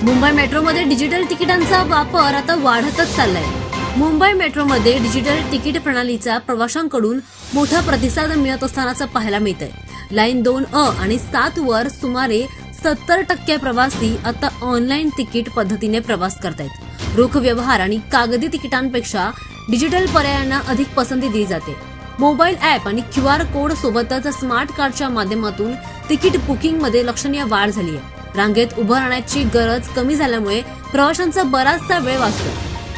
मुंबई मेट्रोमध्ये डिजिटल तिकिटांचा वापर आता वाढतच चाललाय। मुंबई मेट्रोमध्ये डिजिटल तिकीट प्रणालीचा प्रवाशांकडून मोठा प्रतिसाद मिळत असतानाचं पाहायला मिळतंय। लाईन 2A आणि 7 वर सुमारे 70% प्रवासी आता ऑनलाईन तिकीट पद्धतीने प्रवास करतायत। रोख व्यवहार आणि कागदी तिकिटांपेक्षा डिजिटल पर्यायांना अधिक पसंती दिली जाते। मोबाईल ॲप आणि QR कोड सोबतच स्मार्ट कार्डच्या माध्यमातून तिकीट बुकिंग मध्ये लक्षणीय वाढ झाली आहे। रांगेत उभं राहण्याची गरज कमी झाल्यामुळे प्रवाशांचा बराचसा वेळ वाचतो।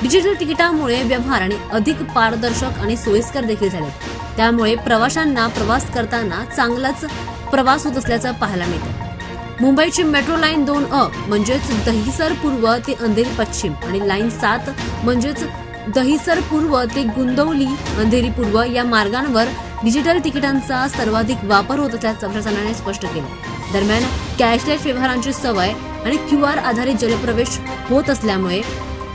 डिजिटल तिकिटामुळे व्यवहार आणि अधिक पारदर्शक आणि सोयीस्कर देखील झाले। त्यामुळे प्रवाशांना प्रवास करताना चांगलाच प्रवास होत असल्याचं पाहायला मिळतं। मुंबईची मेट्रो लाईन 2A म्हणजेच दहिसर पूर्व ते अंधेरी पश्चिम आणि लाईन 7 म्हणजेच दहिसर पूर्व ते गुंदवली अंधेरी पूर्व या मार्गांवर डिजिटल तिकिटांचा सर्वाधिक वापर होत असल्याचं प्रशासनाने स्पष्ट केलं। दरम्यान कॅशलेस व्यवहारांची सवय आणि QR आधारित जलप्रवेश होत असल्यामुळे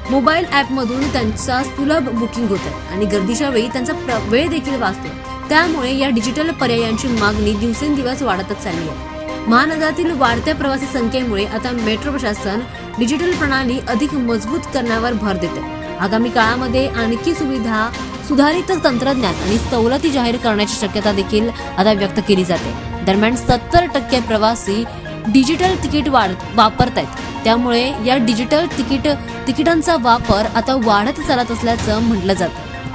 मोबाईल ॲपमधून त्यांचा सुलभ बुकिंग होतं आणि गर्दीच्या वेळी त्यांचा वेळ देखील वाचतो। त्यामुळे या डिजिटल पर्यायांची मागणी दिवसेंदिवस वाढतच चालली आहे। महानगरातील वाढत्या प्रवासी संख्येमुळे आता मेट्रो प्रशासन डिजिटल प्रणाली अधिक मजबूत करण्यावर भर देते। आगामी काळामध्ये आणखी सुविधा, सुधारित तंत्रज्ञान आणि सवलती जाहीर करण्याची शक्यता देखील आता व्यक्त केली जाते। दरम्यान 70% प्रवासी डिजिटल तिकीट वापरतायत। त्यामुळे या डिजिटल तिकिटांचा वापर आता वाढत चालत असल्याचं म्हटलं जातं।